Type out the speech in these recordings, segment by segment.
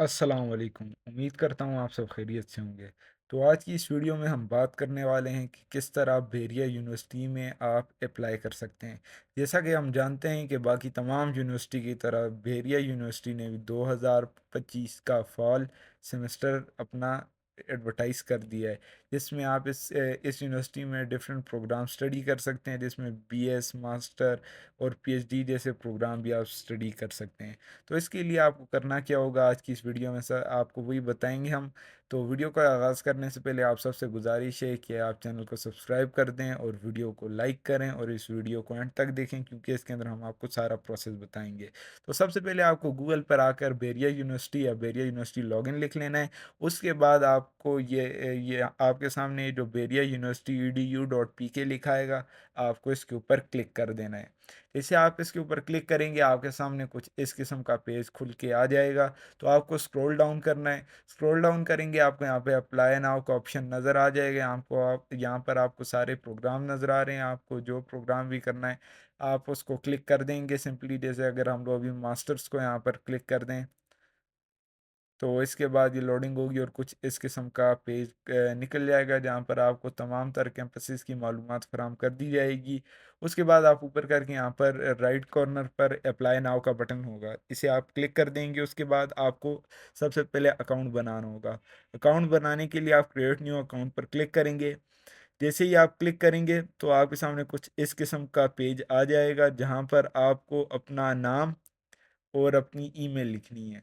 अस्सलाम वालेकुम। उम्मीद करता हूँ आप सब खैरियत से होंगे। तो आज की इस वीडियो में हम बात करने वाले हैं कि किस तरह बेरिया यूनिवर्सिटी में आप अप्लाई कर सकते हैं। जैसा कि हम जानते हैं कि बाकी तमाम यूनिवर्सिटी की तरह बेरिया यूनिवर्सिटी ने भी 2025 का फ़ॉल सेमेस्टर अपना एडवर्टाइज़ कर दिया है, जिसमें आप इस यूनिवर्सिटी में डिफरेंट प्रोग्राम स्टडी कर सकते हैं, जिसमें बीएस, मास्टर और पीएचडी जैसे प्रोग्राम भी आप स्टडी कर सकते हैं। तो इसके लिए आपको करना क्या होगा, आज की इस वीडियो में सर आपको वही बताएंगे हम। तो वीडियो का आगाज़ करने से पहले आप सबसे गुजारिश है कि आप चैनल को सब्सक्राइब कर दें और वीडियो को लाइक करें और इस वीडियो को एंड तक देखें, क्योंकि इसके अंदर हम आपको सारा प्रोसेस बताएंगे। तो सबसे पहले आपको गूगल पर आकर बेरिया यूनिवर्सिटी या बेरिया यूनिवर्सिटी लॉगिन लिख लेना है। उसके बाद आपको ये आपके सामने जो बेरिया यूनिवर्सिटी edu.pk लिखा आएगा, आपको इसके ऊपर क्लिक कर देना है। जैसे आप इसके ऊपर क्लिक करेंगे, आपके सामने कुछ इस किस्म का पेज खुल के आ जाएगा। तो आपको स्क्रॉल डाउन करना है। स्क्रॉल डाउन करेंगे, आपको यहाँ पे अप्लाई नाउ का ऑप्शन नज़र आ जाएगा। आपको आप यहाँ पर आपको सारे प्रोग्राम नज़र आ रहे हैं। आपको जो प्रोग्राम भी करना है आप उसको क्लिक कर देंगे सिंपली। जैसे अगर हम लोग अभी मास्टर्स को यहाँ पर क्लिक कर दें, तो इसके बाद ये लोडिंग होगी और कुछ इस किस्म का पेज निकल जाएगा, जहाँ पर आपको तमाम तरह कैंपसेस की मालूमात फराहम कर दी जाएगी। उसके बाद आप ऊपर करके यहाँ पर राइट कॉर्नर पर अप्लाई नाउ का बटन होगा, इसे आप क्लिक कर देंगे। उसके बाद आपको सबसे पहले अकाउंट बनाना होगा। अकाउंट बनाने के लिए आप क्रिएट न्यू अकाउंट पर क्लिक करेंगे। जैसे ही आप क्लिक करेंगे तो आपके सामने कुछ इस किस्म का पेज आ जाएगा, जहाँ पर आपको अपना नाम और अपनी ईमेल लिखनी है।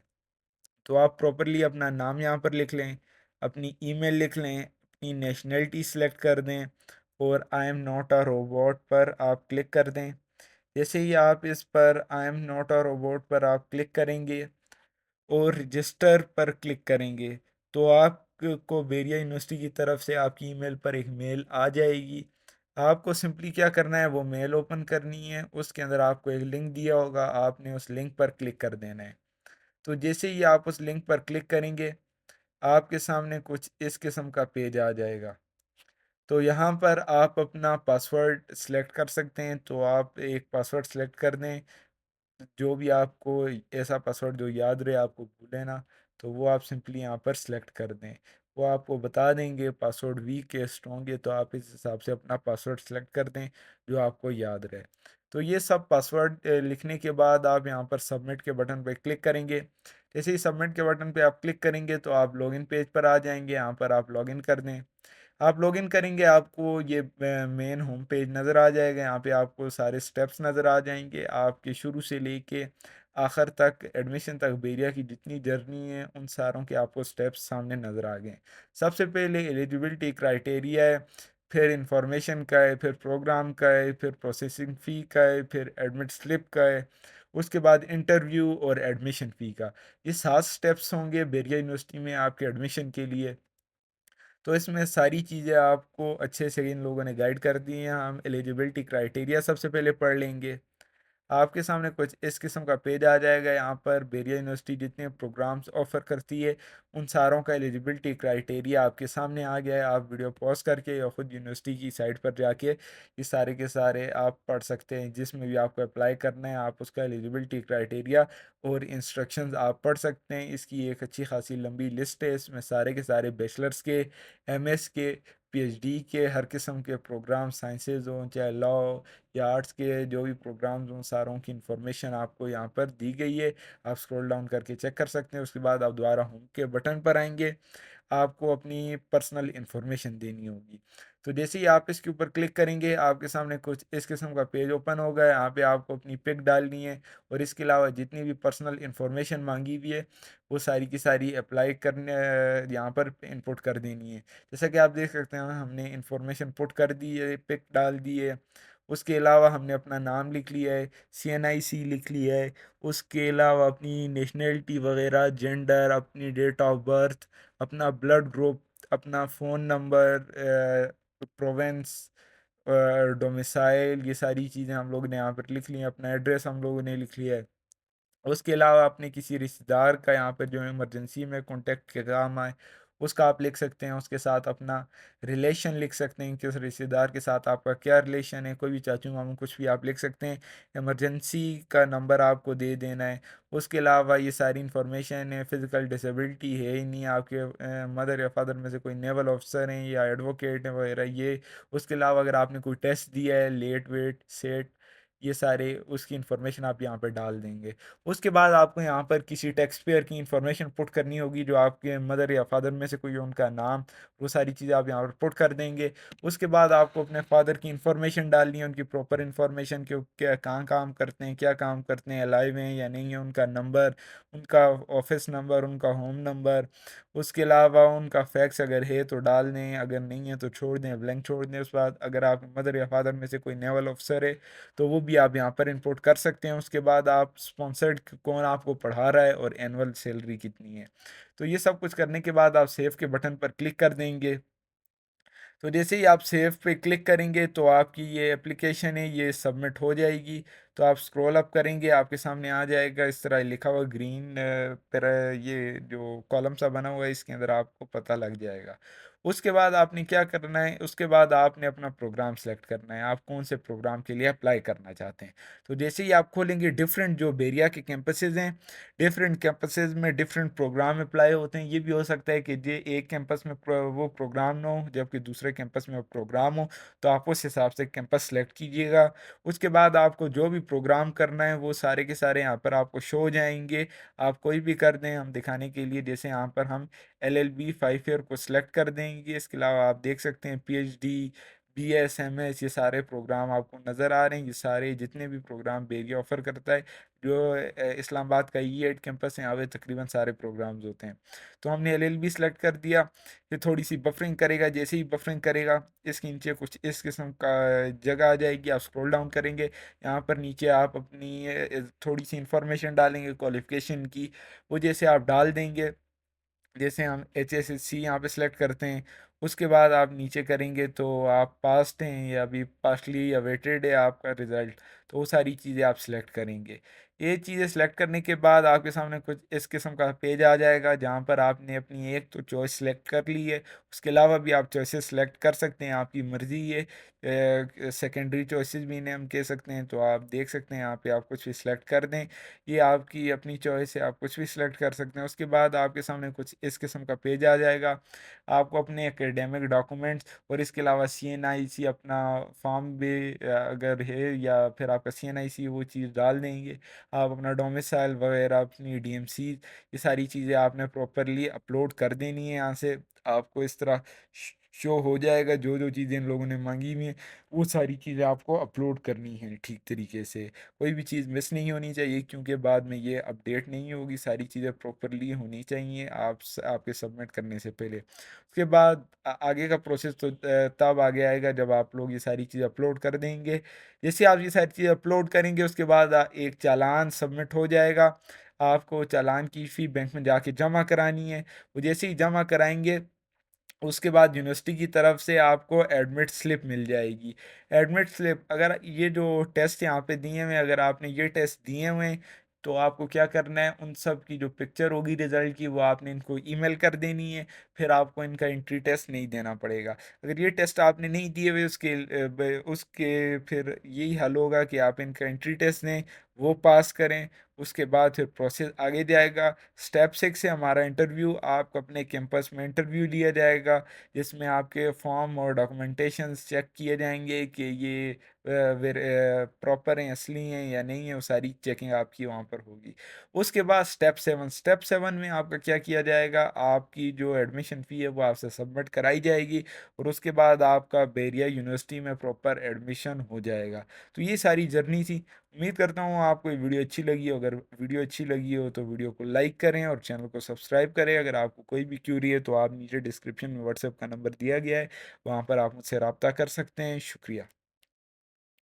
तो आप प्रॉपरली अपना नाम यहाँ पर लिख लें, अपनी ईमेल लिख लें, अपनी नेशनलिटी सेलेक्ट कर दें और I am not a robot पर आप क्लिक कर दें। जैसे ही आप इस पर I am not a robot पर आप क्लिक करेंगे और रजिस्टर पर क्लिक करेंगे, तो आपको बेरिया यूनिवर्सिटी की तरफ से आपकी ईमेल पर एक मेल आ जाएगी। आपको सिंपली क्या करना है, वो मेल ओपन करनी है। उसके अंदर आपको एक लिंक दिया होगा, आपने उस लिंक पर क्लिक कर देना है। तो जैसे ही आप उस लिंक पर क्लिक करेंगे, आपके सामने कुछ इस किस्म का पेज आ जाएगा। तो यहाँ पर आप अपना पासवर्ड सिलेक्ट कर सकते हैं। तो आप एक पासवर्ड सिलेक्ट कर दें, जो भी आपको ऐसा पासवर्ड जो याद रहे, आपको भूले ना। तो वो आप सिंपली यहाँ पर सिलेक्ट कर दें। वो आपको बता देंगे पासवर्ड वीक है, स्ट्रॉन्ग है, तो आप इस हिसाब से अपना पासवर्ड सिलेक्ट कर दें जो आपको याद रहे। तो ये सब पासवर्ड लिखने के बाद आप यहाँ पर सबमिट के बटन पर क्लिक करेंगे। जैसे ही सबमिट के बटन पे आप क्लिक करेंगे तो आप लॉगिन पेज पर आ जाएंगे। यहाँ पर आप लॉगिन कर दें। आप लॉगिन करेंगे, आपको ये मेन होम पेज नज़र आ जाएगा। यहाँ पे आपको सारे स्टेप्स नज़र आ जाएंगे, आपके शुरू से लेके आखिर तक, एडमिशन तक बेरिया की जितनी जर्नी है उन सारों के आपको स्टेप्स सामने नज़र आ गए। सबसे पहले एलिजिबिलिटी क्राइटेरिया है, फिर इंफॉर्मेशन का है, फिर प्रोग्राम का है, फिर प्रोसेसिंग फ़ी का है, फिर एडमिट स्लिप का है, उसके बाद इंटरव्यू और एडमिशन फ़ी का। ये 7 स्टेप्स होंगे बेरिया यूनिवर्सिटी में आपके एडमिशन के लिए। तो इसमें सारी चीज़ें आपको अच्छे से इन लोगों ने गाइड कर दी हैं। हम एलिजिबिलिटी क्राइटेरिया सबसे पहले पढ़ लेंगे। आपके सामने कुछ इस किस्म का पेज आ जाएगा। यहाँ पर बेरिया यूनिवर्सिटी जितने प्रोग्राम्स ऑफ़र करती है उन सारों का एलिजिबिलिटी क्राइटेरिया आपके सामने आ गया है। आप वीडियो पॉज करके या खुद यूनिवर्सिटी की साइट पर जाके ये सारे के सारे आप पढ़ सकते हैं। जिसमें भी आपको अप्लाई करना है आप उसका एलिजिबिलिटी क्राइटेरिया और इंस्ट्रक्शंस आप पढ़ सकते हैं। इसकी एक अच्छी खासी लंबी लिस्ट है। इसमें सारे के सारे बैचलर्स के, एमएस के, पीएचडी के, हर किस्म के प्रोग्राम, साइंसेज हों चाहे लॉ या आर्ट्स के जो भी प्रोग्राम्स हों, सारों की इंफॉर्मेशन आपको यहाँ पर दी गई है। आप स्क्रॉल डाउन करके चेक कर सकते हैं। उसके बाद आप दोबारा होम के बटन पर आएंगे, आपको अपनी पर्सनल इंफॉर्मेशन देनी होगी। तो जैसे ही आप इसके ऊपर क्लिक करेंगे, आपके सामने कुछ इस किस्म का पेज ओपन होगा। यहाँ पे आपको अपनी पिक डालनी है और इसके अलावा जितनी भी पर्सनल इंफॉर्मेशन मांगी हुई है वो सारी की सारी अप्लाई करने यहाँ पर इनपुट कर देनी है। जैसा कि आप देख सकते हैं, हमने इंफॉर्मेशन पुट कर दी है, पिक डाल दी है। उसके अलावा हमने अपना नाम लिख लिया है, सीएनआईसी लिख लिया है। उसके अलावा अपनी नेशनलिटी वगैरह, जेंडर, अपनी डेट ऑफ बर्थ, अपना ब्लड ग्रुप, अपना फ़ोन नंबर, प्रोवेंस, डोमिसाइल, ये सारी चीज़ें हम लोग ने यहाँ पर लिख ली हैं। अपना एड्रेस हम लोगों ने लिख लिया है। उसके अलावा अपने किसी रिश्तेदार का यहाँ पर जो इमरजेंसी में कॉन्टैक्ट के काम आए उसका आप लिख सकते हैं। उसके साथ अपना रिलेशन लिख सकते हैं कि उस रिश्तेदार के साथ आपका क्या रिलेशन है, कोई भी चाचू मामू कुछ भी आप लिख सकते हैं। इमरजेंसी का नंबर आपको दे देना है। उसके अलावा ये सारी इन्फॉर्मेशन है, फिज़िकल डिसेबिलिटी है ही नहीं, आपके मदर या फादर में से कोई नेवल ऑफिसर हैं या एडवोकेट हैं वगैरह ये। उसके अलावा अगर आपने कोई टेस्ट दिया है, लेट वेट सेट, ये सारे उसकी इन्फॉर्मेशन आप यहाँ पर डाल देंगे। उसके बाद आपको यहाँ पर किसी टैक्स पेयर की इन्फॉर्मेशन पुट करनी होगी, जो आपके मदर या फादर में से कोई हो, उनका नाम, वो सारी चीज़ें आप यहाँ पर पुट कर देंगे। उसके बाद आपको अपने फादर की इन्फॉर्मेशन डालनी है, उनकी प्रॉपर इन्फॉर्मेशन कि वो क्या कहाँ काम करते हैं, क्या काम करते हैं, अलाइव हैं या नहीं है, उनका नंबर, उनका ऑफिस नंबर, उनका होम नंबर। उसके अलावा उनका फैक्स अगर है तो डाल दें, अगर नहीं है तो छोड़ दें, ब्लैंक छोड़ दें। उसके बाद अगर आप मदर या फादर में से कोई नेवल ऑफिसर है तो वो भी आप यहाँ पर इंपोर्ट कर सकते हैं। उसके बाद आप स्पॉन्सर्ड कौन आपको पढ़ा रहा है और एनुअल सैलरी कितनी है। तो ये सब कुछ करने के बाद आप सेव के बटन पर क्लिक कर देंगे। तो जैसे ही आप सेव पे क्लिक करेंगे तो आपकी ये एप्लीकेशन है ये सबमिट हो जाएगी। तो आप स्क्रॉल अप करेंगे, आपके सामने आ जाएगा इस तरह लिखा हुआ ग्रीन पर, ये जो कॉलम सा बना हुआ है इसके अंदर आपको पता लग जाएगा। उसके बाद आपने क्या करना है, उसके बाद आपने अपना प्रोग्राम सेलेक्ट करना है, आप कौन से प्रोग्राम के लिए अप्लाई करना चाहते हैं। तो जैसे ही आप खोलेंगे, डिफरेंट जो बेरिया के कैंपसेस हैं, डिफरेंट कैंपसेस में डिफरेंट प्रोग्राम अप्लाई होते हैं। ये भी हो सकता है कि जे एक कैंपस में वो प्रोग्राम ना हो जबकि दूसरे कैंपस में वो प्रोग्राम हो, तो आप उस हिसाब से कैंपस सेलेक्ट कीजिएगा। उसके बाद आपको जो भी प्रोग्राम करना है वो सारे के सारे यहाँ पर आपको शो हो जाएंगे। आप कोई भी कर दें हम दिखाने के लिए, जैसे यहाँ पर हम LLB 5 ईयर को सिलेक्ट कर देंगे। इसके अलावा आप देख सकते हैं PhD, BS MS, ये सारे प्रोग्राम आपको नज़र आ रहे हैं। ये सारे जितने भी प्रोग्राम बेरिया ऑफ़र करता है, जो इस्लामाबाद का E8 कैंपस है, यहाँ पे तकरीबन सारे प्रोग्राम्स होते हैं। तो हमने LLB सेलेक्ट कर दिया। ये थोड़ी सी बफरिंग करेगा, जैसे ही बफरिंग करेगा इसके नीचे कुछ इस किस्म का जगह आ जाएगी। आप स्क्रॉल डाउन करेंगे, यहाँ पर नीचे आप अपनी थोड़ी सी इंफॉर्मेशन डालेंगे क्वालिफिकेशन की, वो जैसे आप डाल देंगे। जैसे हम HSSC यहाँ पे सिलेक्ट करते हैं। उसके बाद आप नीचे करेंगे तो आप पास्ड हैं या अभी पार्शली या वेटेड है आपका रिज़ल्ट, तो वो सारी चीज़ें आप सिलेक्ट करेंगे। ये चीज़ें सिलेक्ट करने के बाद आपके सामने कुछ इस किस्म का पेज आ जाएगा, जहाँ पर आपने अपनी एक तो चॉइस सिलेक्ट कर ली है। उसके अलावा भी आप चॉइसेस सिलेक्ट कर सकते हैं, आपकी मर्ज़ी है। सेकेंडरी चॉइसेस भी इन्हें हम कह सकते हैं। तो आप देख सकते हैं यहाँ पे आप कुछ भी सिलेक्ट कर दें, ये आपकी अपनी चॉइस है, आप कुछ भी सिलेक्ट कर सकते हैं। उसके बाद आपके सामने कुछ इस किस्म का पेज आ जाएगा। आपको अपने एकेडमिक डॉक्यूमेंट्स और इसके अलावा CNIC अपना फॉर्म भी अगर है, या फिर आपका CNIC वो चीज़ डाल देंगे। आप अपना डोमिसाइल वगैरह, अपनी DMC, ये सारी चीज़ें आपने प्रॉपरली अपलोड कर देनी है। यहाँ से आपको इस तरह शो हो जाएगा जो जो चीज़ें इन लोगों ने मांगी हुई हैं, वो सारी चीज़ें आपको अपलोड करनी है ठीक तरीके से। कोई भी चीज़ मिस नहीं होनी चाहिए, क्योंकि बाद में ये अपडेट नहीं होगी। सारी चीज़ें प्रॉपरली होनी चाहिए आपके सबमिट करने से पहले। उसके बाद आगे का प्रोसेस तो तब आगे आएगा जब आप लोग ये सारी चीज़ अपलोड कर देंगे। जैसे आप ये सारी चीज़ अपलोड करेंगे उसके बाद एक चालान सबमिट हो जाएगा। आपको चालान की फ़ी बैंक में जाके जमा करानी है। वो जैसे ही जमा कराएंगे उसके बाद यूनिवर्सिटी की तरफ से आपको एडमिट स्लिप मिल जाएगी। एडमिट स्लिप, अगर ये जो टेस्ट यहाँ पे दिए हुए हैं, अगर आपने ये टेस्ट दिए हुए हैं तो आपको क्या करना है, उन सब की जो पिक्चर होगी रिज़ल्ट की वो आपने इनको ईमेल कर देनी है। फिर आपको इनका एंट्री टेस्ट नहीं देना पड़ेगा। अगर ये टेस्ट आपने नहीं दिए हुए उसके फिर यही हल होगा कि आप इनका एंट्री टेस्ट दें, वो पास करें। उसके बाद फिर प्रोसेस आगे जाएगा। स्टेप 6 है हमारा इंटरव्यू। आपको अपने कैंपस में इंटरव्यू लिया जाएगा, जिसमें आपके फॉर्म और डॉक्यूमेंटेशंस चेक किए जाएंगे कि ये प्रॉपर हैं, असली हैं या नहीं है। वो सारी चेकिंग आपकी वहाँ पर होगी। उसके बाद स्टेप 7 में आपका क्या किया जाएगा, आपकी जो एडमिशन फ़ी है वो आपसे सबमिट कराई जाएगी, और उसके बाद आपका बेरिया यूनिवर्सिटी में प्रॉपर एडमिशन हो जाएगा। तो ये सारी जर्नी थी। उम्मीद करता हूँ आपको ये वीडियो अच्छी लगी हो। अगर वीडियो अच्छी लगी हो तो वीडियो को लाइक करें और चैनल को सब्सक्राइब करें। अगर आपको कोई भी क्यूरी है तो आप नीचे डिस्क्रिप्शन में व्हाट्सएप का नंबर दिया गया है, वहाँ पर आप मुझसे रब्ता कर सकते हैं। शुक्रिया।